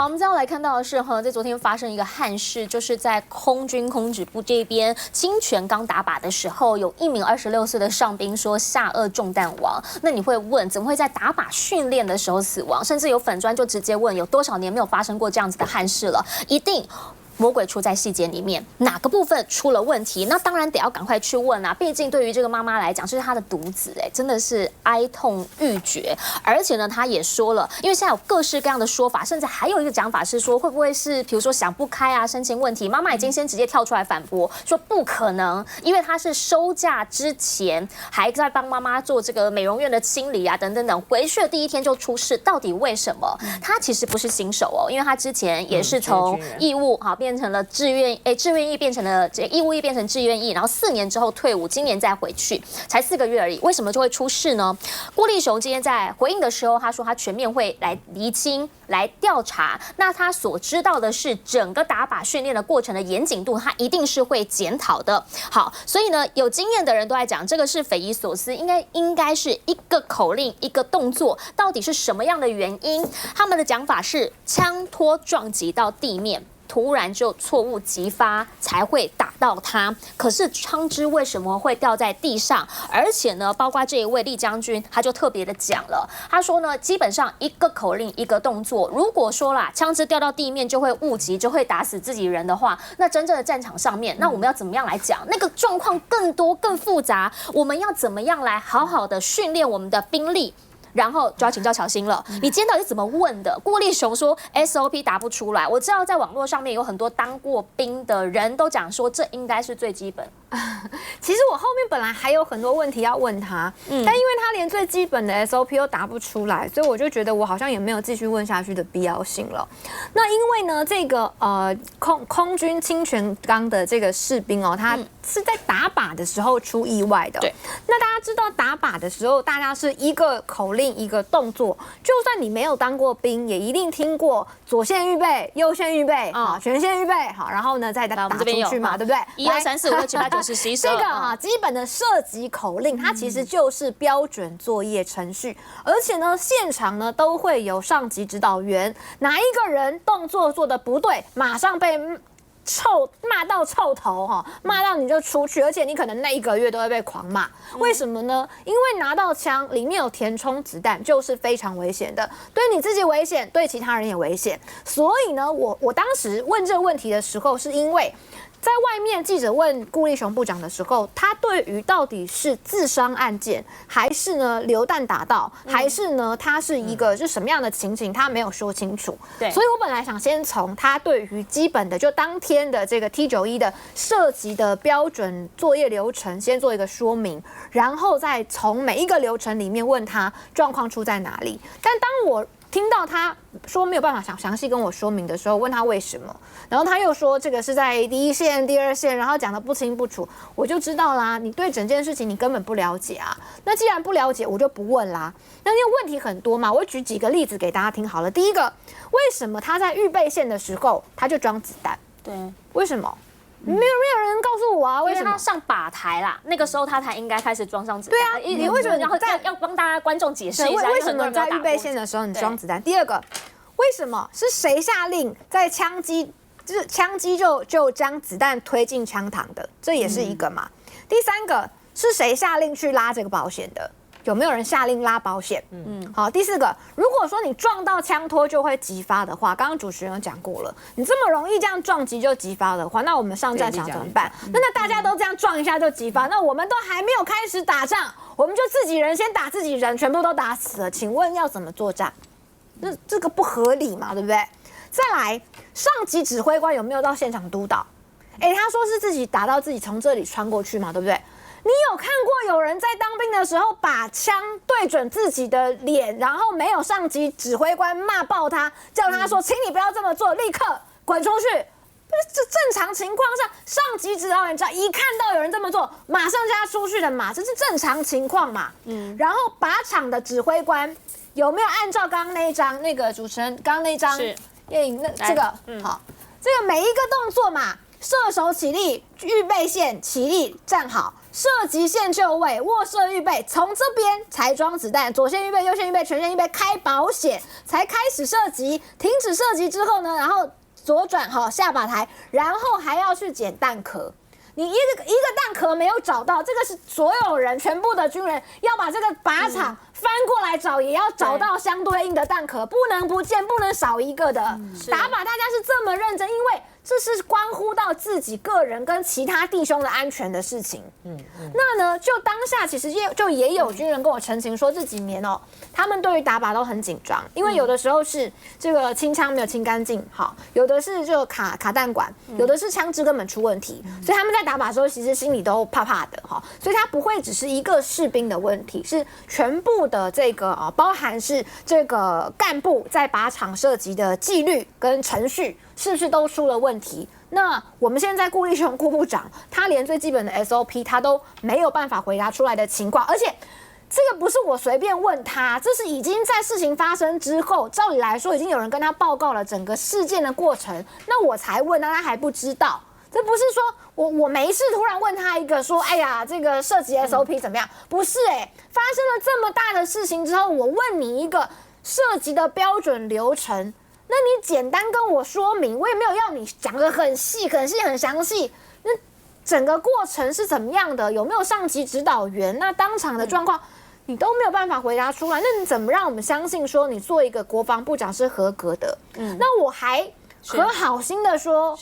我们再来看到的是在昨天发生一个憾事，就是在空军空指部这边清泉岗打靶的时候，有一名26岁的上兵说下颚中弹亡。那你会问，怎么会在打靶训练的时候死亡？甚至有粉专就直接问，有多少年没有发生过这样子的憾事了？一定。魔鬼出在细节里面，哪个部分出了问题？那当然得要赶快去问啊！毕竟对于这个妈妈来讲，这是她的独子，真的是哀痛欲绝。而且呢，她也说了，因为现在有各式各样的说法，甚至还有一个讲法是说，会不会是比如说想不开啊，申请问题？妈妈已经先直接跳出来反驳，说不可能，因为她是收假之前还在帮妈妈做这个美容院的清理啊，等等等，回去的第一天就出事，到底为什么？她其实不是新手哦，因为她之前也是从义务变成了志愿役变成了义务役变成志愿役，然后4年之后退伍，今年再回去，才4个月而已，为什么就会出事呢？郭立雄今天在回应的时候，他说他全面会来厘清、来调查。那他所知道的是整个打靶训练的过程的严谨度，他一定是会检讨的。好，所以呢，有经验的人都在讲，这个是匪夷所思，应该是一个口令、一个动作，到底是什么样的原因？他们的讲法是枪托撞击到地面。突然就错误击发才会打到他，可是枪支为什么会掉在地上？而且呢，包括这一位厉将军，他就特别的讲了，他说呢，基本上一个口令一个动作，如果说啦，枪支掉到地面就会误击，就会打死自己人的话，那真正的战场上面，那我们要怎么样来讲？那个状况更多更复杂，我们要怎么样来好好的训练我们的兵力？然后就要请教乔欣了，你今天到底怎么问的？郭立雄说 SOP 答不出来，我知道在网络上面有很多当过兵的人都讲说这应该是最基本。其实我后面本来还有很多问题要问他，但因为他连最基本的 SOP 都答不出来，所以我就觉得我好像也没有继续问下去的必要性了。那因为呢，这个空军清泉岗的这个士兵哦，他是在打靶的时候出意外的。对，那大家知道打靶的时候，大家是一个口令一个动作，就算你没有当过兵，也一定听过左线预备、右线预备、全线预备，好，然后呢再打出去嘛，对不对？1、2、3、4、5、6、7、8、9、10、11、12。这个基本的射击口令，它其实就是标准作业程序，而且呢，现场呢都会有上级指导员，哪一个人动作做的不对，马上被骂到臭头哈，骂到你就出去，而且你可能那1个月都会被狂骂。为什么呢？因为拿到枪里面有填充子弹，就是非常危险的，对你自己危险，对其他人也危险。所以呢，我当时问这个问题的时候，是因为在外面记者问顾立雄部长的时候，他对于到底是自伤案件，还是呢流弹打到，还是呢他是一个是什么样的情形，他没有说清楚。对，所以我本来想先从他对于基本的就当天的这个 T91的射击的标准作业流程先做一个说明，然后再从每一个流程里面问他状况出在哪里。但当我听到他说没有办法详细跟我说明的时候，问他为什么，然后他又说这个是在第一线、第二线，然后讲得不清不楚，我就知道啦，你对整件事情你根本不了解啊。那既然不了解，我就不问啦。那因为问题很多嘛，我举几个例子给大家听好了。第一个，为什么他在预备线的时候他就装子弹？对，为什么？没有人告诉我啊，为什么？因为他上靶台啦，那个时候他才应该开始装上子弹。对啊，你为什么要帮大家观众解释一下？为什么在预备线的时候你装子弹？第二个，为什么是谁下令在枪击就将子弹推进枪膛的？这也是一个嘛。第三个，是谁下令去拉这个保险的？有没有人下令拉保险？好。第四个，如果说你撞到枪托就会击发的话，刚刚主持人有讲过了，你这么容易这样撞击就击发的话，那我们上战场怎么办？那大家都这样撞一下就击发，那我们都还没有开始打仗，我们就自己人先打自己人，全部都打死了，请问要怎么作战？这个不合理嘛，对不对？再来，上级指挥官有没有到现场督导？他说是自己打到自己从这里穿过去嘛，对不对？你有看过有人在当兵的时候把枪对准自己的脸，然后没有上级指挥官骂爆他，叫他说请你不要这么做，立刻滚出去？这正常情况下，上级指导员只要一看到有人这么做，马上叫他出去的嘛，这是正常情况嘛。然后靶场的指挥官有没有按照刚刚那一张那个主持人刚刚那一张电影这个好，这个每一个动作嘛，射手起立，预备线起立站好，射击线就位，卧射预备，从这边才装子弹，左线预备，右线预备，全线预备，开保险，才开始射击。停止射击之后呢，然后左转下把台，然后还要去捡弹壳。你一个弹壳没有找到，这个是所有人全部的军人要把这个靶场翻过来找，也要找到相对应的弹壳，不能不见，不能少一个的。打靶大家是这么认真，因为这是关乎到自己个人跟其他弟兄的安全的事情。那呢，就当下其实也有军人跟我澄清说，这几年他们对于打靶都很紧张，因为有的时候是这个清枪没有清干净，有的是就卡弹管，有的是枪支根本出问题，所以他们在打靶的时候其实心里都怕怕的所以他不会只是一个士兵的问题，是全部的这个包含是这个干部在靶场射击的纪律跟程序是不是都出了问题？那我们现在顾立雄顾部长，他连最基本的 SOP 他都没有办法回答出来的情况，而且这个不是我随便问他，这是已经在事情发生之后，照理来说已经有人跟他报告了整个事件的过程，那我才问，那他还不知道。这不是说我没事突然问他一个说，哎呀，这个射击 SOP 怎么样？不是发生了这么大的事情之后，我问你一个射击的标准流程。那你简单跟我说明，我也没有要你讲得很细、很详细。那整个过程是怎么样的？有没有上级指导员？那当场的状况，你都没有办法回答出来。那你怎么让我们相信说你做一个国防部长是合格的？那我还很好心的说，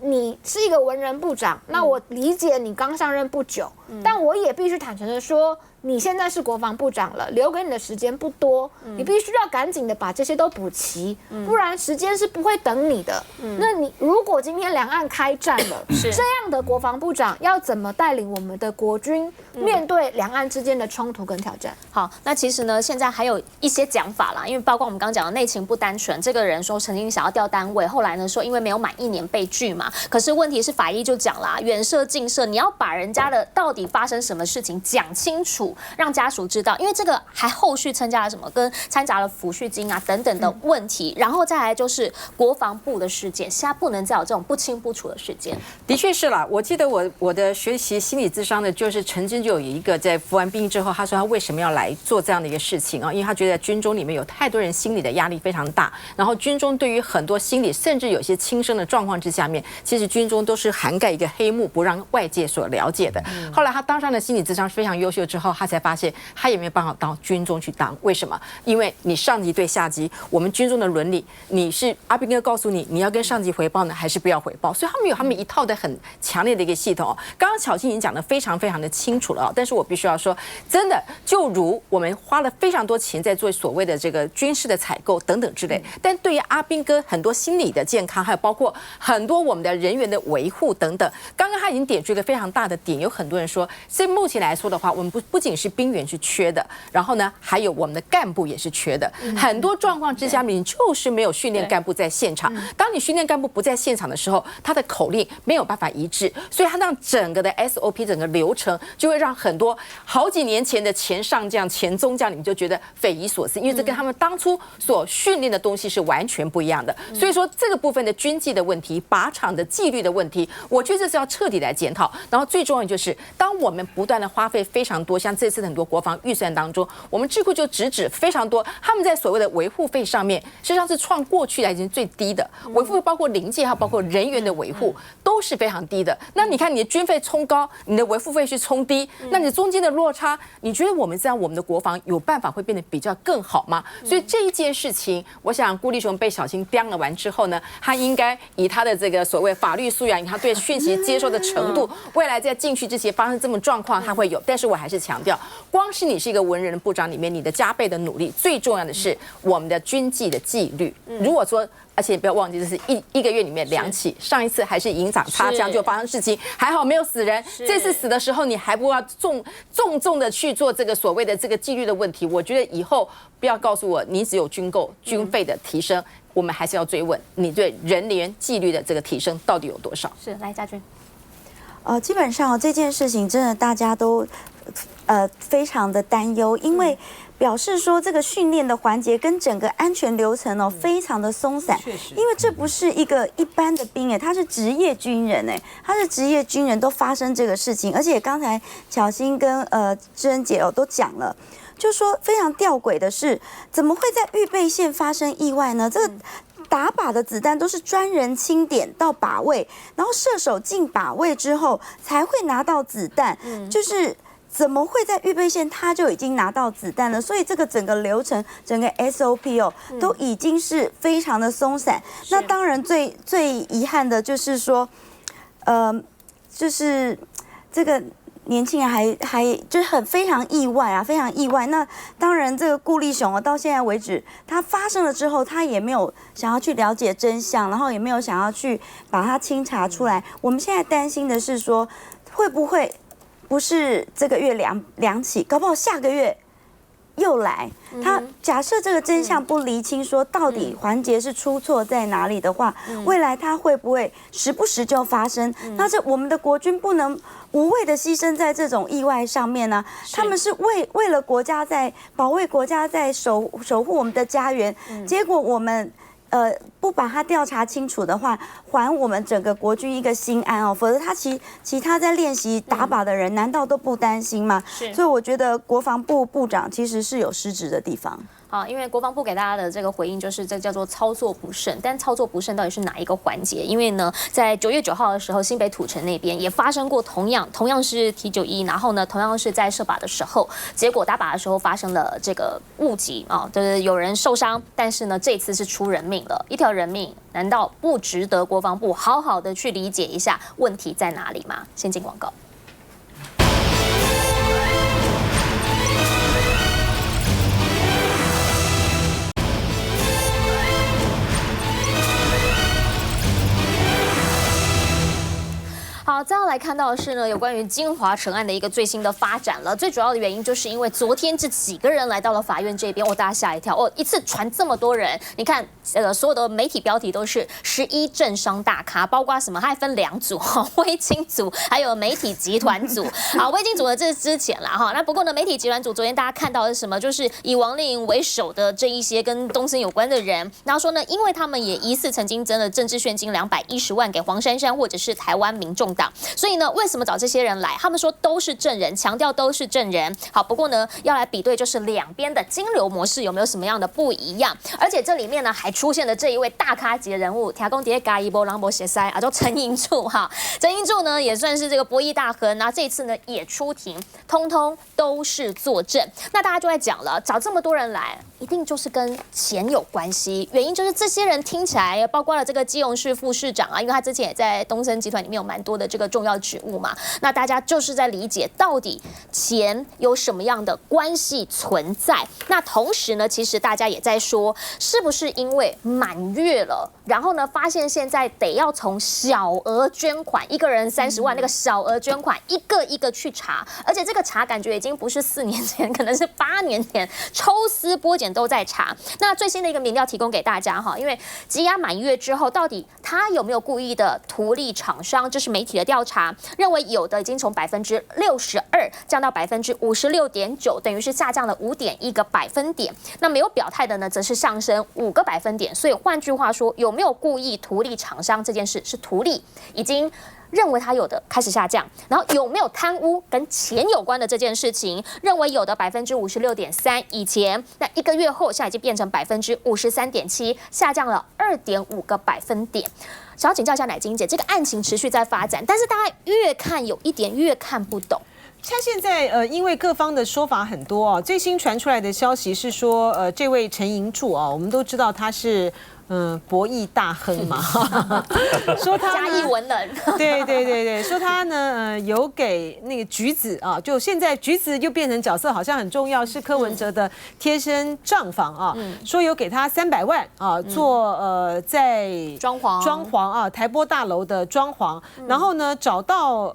你是一个文人部长，那我理解你刚上任不久，但我也必须坦诚的说。你现在是国防部长了，留给你的时间不多，你必须要赶紧的把这些都补齐，不然时间是不会等你的。那你如果今天两岸开战了，这样的国防部长要怎么带领我们的国军面对两岸之间的冲突跟挑战？好，那其实呢，现在还有一些讲法啦，因为包括我们刚刚讲的内情不单纯，这个人说曾经想要调单位，后来呢说因为没有满1年被拒嘛，可是问题是法医就讲啦，远射近射，你要把人家的到底发生什么事情讲清楚。让家属知道，因为这个还后续参加了什么，跟掺杂了抚恤金啊等等的问题，然后再来就是国防部的事件，现在不能再有这种不清不楚的事件。的确是啦，我记得我的学习心理咨商的，就是曾经就有一个在服完兵役之后，他说他为什么要来做这样的一个事情啊？因为他觉得军中里面有太多人心理的压力非常大，然后军中对于很多心理甚至有些轻生的状况之下面，其实军中都是涵盖一个黑幕，不让外界所了解的。后来他当上了心理咨商非常优秀之后，他才发现。他也没有办法到军中去当，为什么？因为你上级对下级，我们军中的伦理，你是阿兵哥告诉你，你要跟上级回报呢，还是不要回报？所以他们有他们一套的很强烈的一个系统哦。刚刚巧芯已经讲得非常的清楚了哦，但是我必须要说，真的，就如我们花了非常多钱在做所谓的这个军事的采购等等之类，但对于阿兵哥很多心理的健康，还有包括很多我们的人员的维护等等，刚刚他已经点出一个非常大的点，有很多人说，所以目前来说的话，我们不仅是兵员是缺的，然后呢，还有我们的干部也是缺的。很多状况之下，你就是没有训练干部在现场。当你训练干部不在现场的时候，他的口令没有办法一致，所以他让整个的 SOP 整个流程就会让很多好几年前的前上将、前中将，你们就觉得匪夷所思，因为这跟他们当初所训练的东西是完全不一样的。所以说这个部分的军纪的问题、靶场的纪律的问题，我觉得这是要彻底来检讨。然后最重要的就是，当我们不断的花费非常多，像这次很多国防预算当中，我们智库就直指非常多，他们在所谓的维护费上面，实际上是创过去来已经最低的。维护费包括临界，还有包括人员的维护，都是非常低的。那你看你的军费冲高，你的维护费是冲低，那你中间的落差，你觉得我们这样我们的国防有办法会变得比较更好吗？所以这一件事情，我想顾立雄被小芯刁了完之后呢，他应该以他的这个所谓法律素养，以他对讯息接受的程度，未来在进去之前发生这么状况，他会有。但是我还是强调，光是你是一个文人部长里面，你的加倍的努力，最重要的是我们的军纪的纪律。如果说，而且不要忘记，这是一个月里面2起，上一次还是营长擦枪就发生事情，还好没有死人。这次死的时候，你还不要重的去做这个所谓的这个纪律的问题。我觉得以后不要告诉我你只有军购军费的提升，我们还是要追问你对人员纪律的这个提升到底有多少。是，来嘉君。基本上这件事情真的大家都非常的担忧，因为表示说这个训练的环节跟整个安全流程哦非常的松散，因为这不是一个一般的兵他是职业军人他是职业军人都发生这个事情，而且刚才巧芯跟知恩姐都讲了。就说非常吊诡的是，怎么会在预备线发生意外呢？这个打靶的子弹都是专人清点到靶位，然后射手进靶位之后才会拿到子弹，就是怎么会在预备线他就已经拿到子弹了？所以这个整个流程、整个 SOP 都已经是非常的松散。那当然最遗憾的就是说，就是这个。年轻人还就是非常意外非常意外。那当然，这个顾立雄到现在为止，他发生了之后，他也没有想要去了解真相，然后也没有想要去把它清查出来。我们现在担心的是说，会不会不是这个月两起，搞不好下个月又来。他假设这个真相不厘清，说到底环节是出错在哪里的话，未来他会不会时不时就发生？那这我们的国军不能无谓的牺牲在这种意外上面呢？他们是为了国家在保卫国家，在守护我们的家园，结果我们。不把它调查清楚的话，还我们整个国军一个心安否则他其他在练习打靶的人，难道都不担心吗？所以我觉得国防部部长其实是有失职的地方。好，因为国防部给大家的这个回应就是这叫做操作不慎，但操作不慎到底是哪一个环节？因为呢，在9月9号的时候，新北土城那边也发生过同样是 T91，然后呢，同样是在射靶的时候，结果打靶的时候发生了这个误击就是有人受伤，但是呢，这次是出人命了，一条人命，难道不值得国防部好好的去理解一下问题在哪里吗？先进广告。好，再要来看到的是呢，有关于金华城案的一个最新的发展了。最主要的原因就是因为昨天这几个人来到了法院这边，大家吓一跳一次传这么多人。你看，所有的媒体标题都是11政商大咖，包括什么？它还分2组，微金组还有媒体集团组。好，微金组呢这是之前啦那不过呢，媒体集团组昨天大家看到的是什么？就是以王令营为首的这一些跟东森有关的人，然后说呢，因为他们也疑似曾经征了政治献金210万给黄珊珊或者是台湾民众党。所以呢，为什么找这些人来？他们说都是证人，强调都是证人。好，不过呢，要来比对就是两边的金流模式有没有什么样的不一样？而且这里面呢，还出现了这一位大咖级的人物，听讲在嘉义波朗博斜塞叫陈英柱陈英柱呢也算是这个博弈大亨，那这次呢也出庭，通通都是作证。那大家就在讲了，找这么多人来，一定就是跟钱有关系。原因就是这些人听起来，包括了这个基隆市副市长因为他之前也在东森集团里面有蛮多的这个重要职务嘛，那大家就是在理解到底钱有什么样的关系存在。那同时呢，其实大家也在说，是不是因为满月了，然后呢发现现在得要从小额捐款，一个人30万那个小额捐款，一个一个去查，而且这个查感觉已经不是4年前，可能是8年前，抽丝剥茧都在查。那最新的一个民调提供给大家因为积压满月之后，到底他有没有故意的图利厂商？这是媒体的调查，认为有的已经从62%降到56.9%，等于是下降了5.1个百分点。那没有表态的呢，则是上升5个百分点。所以换句话说，有没有故意图利厂商这件事是图利，已经认为他有的开始下降，然后有没有贪污跟钱有关的这件事情，认为有的56.3%，以前那1个月后现在已经变成53.7%，下降了2.5个百分点。想要请教一下乃金姐，这个案情持续在发展，但是大家越看有一点越看不懂。像现在因为各方的说法很多最新传出来的消息是说这位陈银柱我们都知道他是博弈大亨嘛，说他嘉义文人，对，说他呢有给那个橘子就现在橘子又变成角色好像很重要，是柯文哲的贴身账房说有给他300万做在装潢台波大楼的装潢，然后呢找到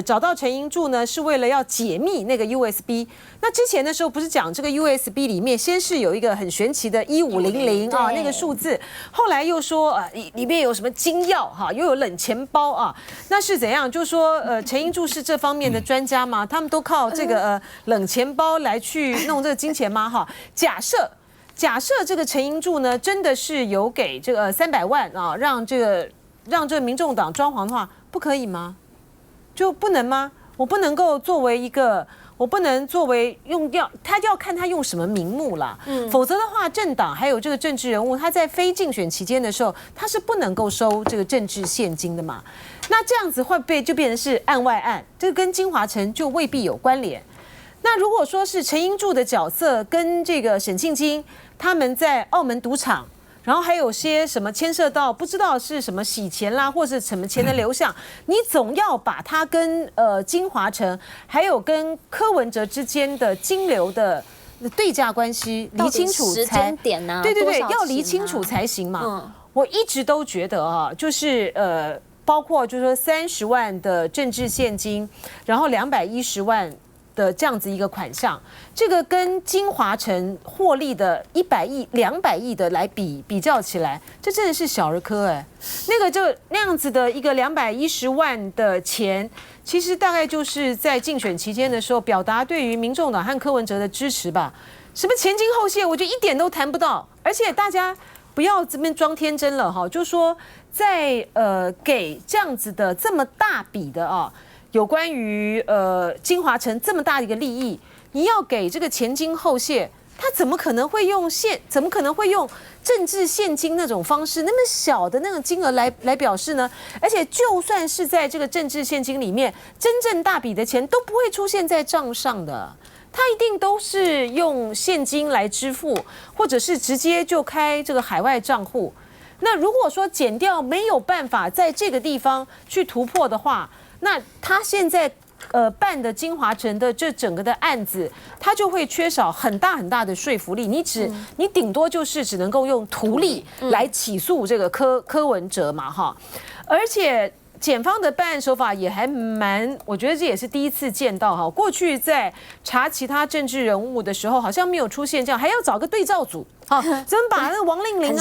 找到陈英柱呢，是为了要解密那个 USB。那之前的时候不是讲这个 USB 里面先是有一个很玄奇的1500啊那个数字，后来又说里面有什么金钥哈，又有冷钱包啊，那是怎样？就说陈英柱是这方面的专家吗？他们都靠这个冷钱包来去弄这个金钱吗？哈，假设这个陈英柱呢，真的是有给这个300万啊，让这个民众党装潢的话，不可以吗？就不能吗？我不能够作为一个，我不能作为他要看他用什么名目啦。否则的话，政党还有这个政治人物，他在非竞选期间的时候，他是不能够收这个政治现金的嘛。那这样子会不会就变成是案外案？这个跟金华城就未必有关联。那如果说是陈英柱的角色跟这个沈庆金他们在澳门赌场，然后还有些什么牵涉到不知道是什么洗钱啦，或是什么钱的流向，你总要把它跟金华城还有跟柯文哲之间的金流的对价关系理清楚才，时间点啊，对，啊要理清楚才行嘛。我一直都觉得就是包括就是说30万的政治现金，然后210万。的这样子一个款项，这个跟金华城获利的100亿、200亿的来比较起来，这真的是小儿科哎。那个就那样子的一个210万的钱，其实大概就是在竞选期间的时候，表达对于民众党和柯文哲的支持吧。什么前金后谢，我觉得一点都谈不到。而且大家不要这边装天真了哈，就说在给这样子的这么大笔的有关于金华城这么大的一个利益，你要给这个前金后谢，他怎么可能会用政治现金那种方式，那么小的那个金额来表示呢？而且就算是在这个政治现金里面，真正大笔的钱都不会出现在账上的，他一定都是用现金来支付，或者是直接就开这个海外账户。那如果说减掉没有办法在这个地方去突破的话，那他现在办的金华城的这整个的案子，他就会缺少很大的说服力。你顶多就是只能够用图利来起诉这个柯文哲嘛哈。而且检方的办案手法也还我觉得这也是第一次见到哈。过去在查其他政治人物的时候，好像没有出现这样，还要找个对照组哈，怎么把那个王令麟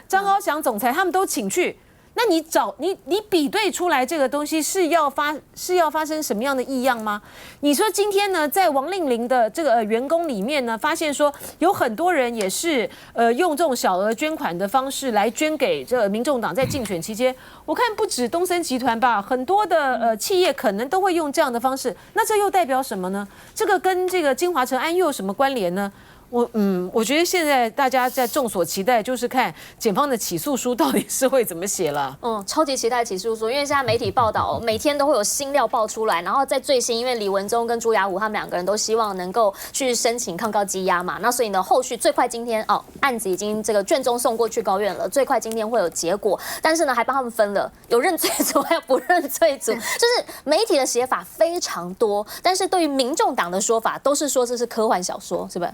张高翔总裁他们都请去。那你比对出来这个东西是要发生什么样的异样吗？你说今天呢，在王令麟的这个员工里面呢，发现说有很多人也是用这种小额捐款的方式来捐给这个民众党在竞选期间，我看不止东森集团吧，很多的企业可能都会用这样的方式。那这又代表什么呢？这个跟这个金华城案又有什么关联呢？我觉得现在大家在众所期待，就是看检方的起诉书到底是会怎么写了。超级期待起诉书，因为现在媒体报道每天都会有新料爆出来，然后在最新，因为李文忠跟朱雅虎他们两个人都希望能够去申请抗告羁押嘛，那所以呢，后续最快今天案子已经这个卷宗送过去高院了，最快今天会有结果，但是呢，还帮他们分了有认罪组还有不认罪组，就是媒体的写法非常多，但是对于民众党的说法都是说这是科幻小说，是不是？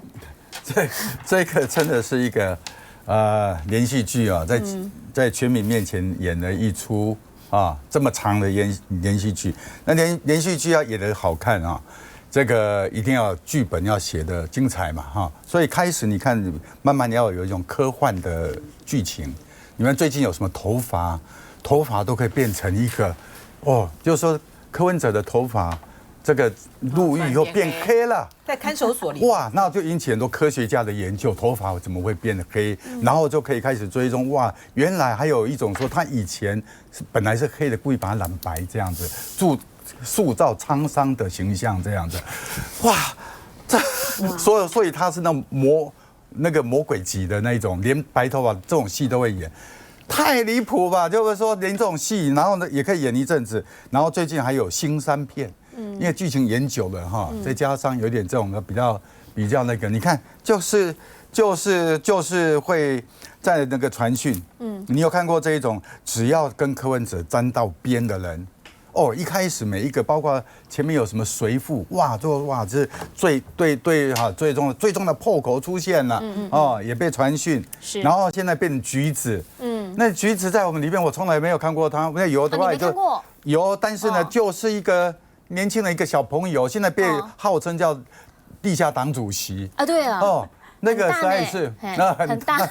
这个真的是一个连续剧啊，在全民面前演了一出这么长的连续剧。那连续剧要演得好看啊，这个一定要剧本要写得精彩嘛哈。所以开始你看，慢慢你要有一种科幻的剧情。你们最近有什么头发都可以变成一个就是说柯文哲的头发。这个入狱以后变黑了，在看守所里哇，那就引起很多科学家的研究，头发怎么会变得黑？然后就可以开始追踪，哇，原来还有一种说他以前本来是黑的，故意把它染白这样子，塑造沧桑的形象这样子，哇，所以他是那个魔鬼级的那种，连白头发这种戏都会演。太离谱吧！就是说，连这种戏，然后呢也可以演一阵子。然后最近还有新3片，因为剧情演久了哈，再加上有点这种的比较那个，你看就是会在那个传讯，你有看过这一种，只要跟柯文哲沾到边的人。一开始每一个，包括前面有什么随父，这是最终的破口出现了，也被传讯，然后现在变成橘子，那橘子在我们里面我从来没有看过他，那有的话就有，但是呢，就是一个年轻的一个小朋友，现在被号称叫地下党主席啊，对啊，哦，那个实在是很大。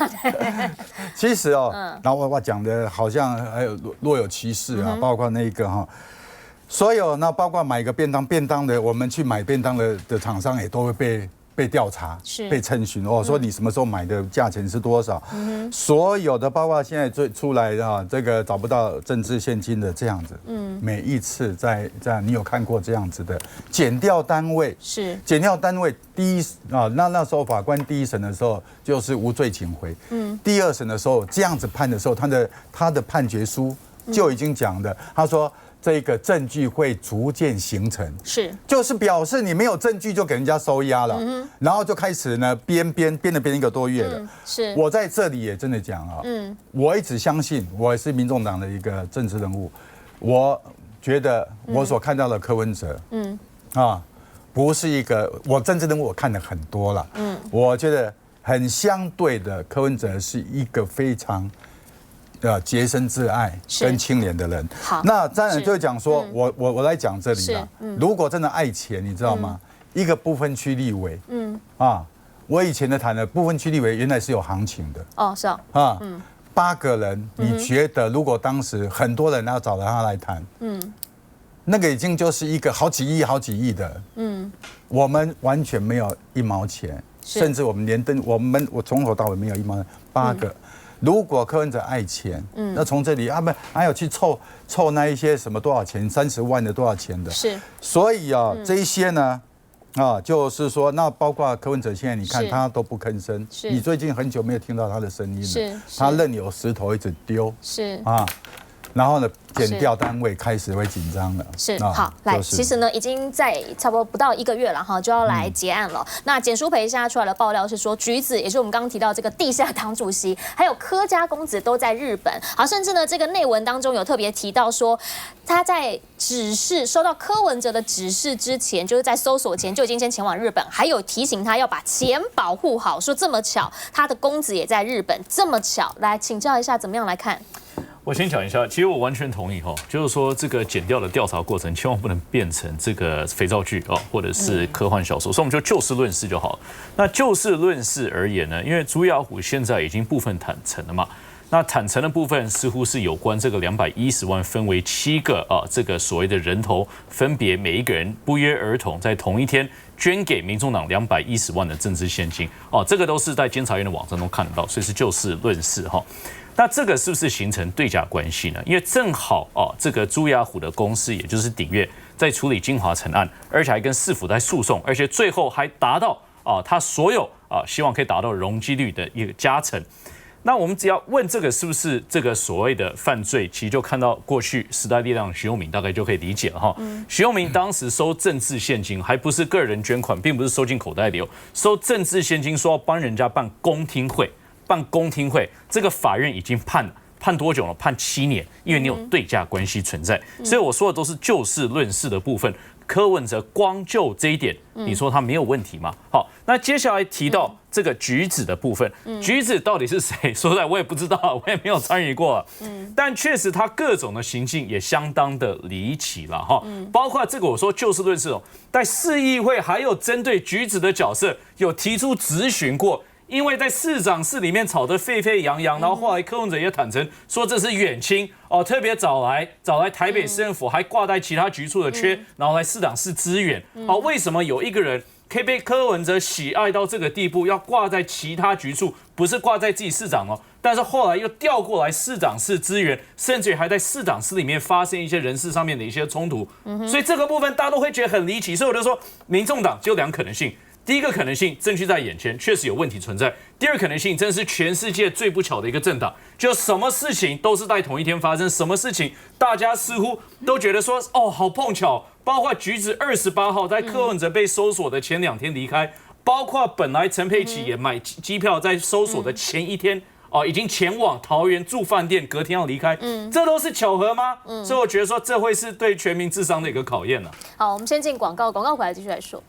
其实哦，然后我讲的好像还有若有其事啊，包括那个哈。所有那包括买个便当的，我们去买便当的厂商也都会被调查，被称询哦，说你什么时候买的，价钱是多少？所有的包括现在最出来的这个找不到政治现金的这样子，每一次在你有看过这样子的检调单位是检调单位第一那时候法官第一审的时候就是无罪请回，第二审的时候这样子判的时候，他的判决书就已经讲的，他说。这个证据会逐渐形成，就是表示你没有证据就给人家收押了，然后就开始呢编了1个多月了。我在这里也真的讲啊，我一直相信我也是民众党的一个政治人物，我觉得我所看到的柯文哲，不是一个我政治人物我看的很多了，我觉得很相对的柯文哲是一个非常。洁身自爱跟清廉的人，好，那当然就讲说，我来讲这里了。如果真的爱钱，你知道吗？一个不分区立委，我以前的谈的不分区立委原来是有行情的。哦，是啊，8个人，你觉得如果当时很多人要找他来谈，那个已经就是一个好几亿的，我们完全没有1毛钱，甚至我们连我从头到尾没有1毛钱，8个。如果柯文哲爱钱，那从这里还有去凑那一些什么多少钱，30万的多少钱的，所以这一些呢，就是说，那包括柯文哲现在你看他都不吭声，你最近很久没有听到他的声音了，他任由石头一直丢，然后呢，检调单位开始会紧张了。好，来，其实呢，已经在差不多不到1个月了哈，就要来结案了。那简舒培现在出来的爆料是说，橘子也是我们刚刚提到这个地下党主席，还有柯家公子都在日本。好，甚至呢，这个内文当中有特别提到说，他在指示收到柯文哲的指示之前，就是在搜索前就已经先前往日本，还有提醒他要把钱保护好。说这么巧，他的公子也在日本，这么巧，来请教一下，怎么样来看？我先讲一下，其实我完全同意哈，就是说这个检调的调查过程千万不能变成这个肥皂剧哦，或者是科幻小说，所以我们就事论事就好。那就事论事而言呢，因为朱雅虎现在已经部分坦诚了嘛，那坦诚的部分似乎是有关这个210万分为7个这个所谓的人头，分别每一个人不约而同在同一天捐给民众党210万的政治现金哦，这个都是在监察院的网站中看得到，所以是就事论事哈。那这个是不是形成对价关系呢？因为正好这个朱雅虎的公司，也就是鼎越，在处理金华城案，而且还跟市府在诉讼，而且最后还达到他所有希望可以达到容积率的一个加成。那我们只要问这个是不是这个所谓的犯罪，其实就看到过去时代力量徐永明大概就可以理解了哈。徐永明当时收政治现金，还不是个人捐款，并不是收进口袋里，收政治现金，说要帮人家办公听会。这个法院已经判多久了？判7年，因为你有对价关系存在。所以我说的都是就事论事的部分。柯文哲光就这一点，你说他没有问题吗？好，那接下来提到这个橘子的部分，橘子到底是谁？说实在我也不知道，我也没有参与过。但确实他各种的行径也相当的离奇了哈。包括这个我说就事论事在市议会还有针对橘子的角色有提出质询过。因为在市长室里面吵得沸沸扬扬，然后后来柯文哲也坦诚说这是远亲特别找来台北市政府，还挂在其他局处的缺，然后来市长室支援。为什么有一个人可以被柯文哲喜爱到这个地步，要挂在其他局处，不是挂在自己市长但是后来又调过来市长室支援，甚至还在市长室里面发生一些人事上面的一些冲突。所以这个部分大家都会觉得很离奇，所以我就说，民众党只有2可能性。第一个可能性，证据在眼前，确实有问题存在；第二可能性，真的是全世界最不巧的一个政党，就什么事情都是在同一天发生，什么事情大家似乎都觉得说，好碰巧。包括橘子28号在柯文哲被搜索的前2天离开，包括本来陈佩琪也买机票在搜索的前1天。已经前往桃园住饭店，隔天要离开，这都是巧合吗？所以我觉得说这会是对全民智商的一个考验了。好，我们先进广告，广告回来继续来说。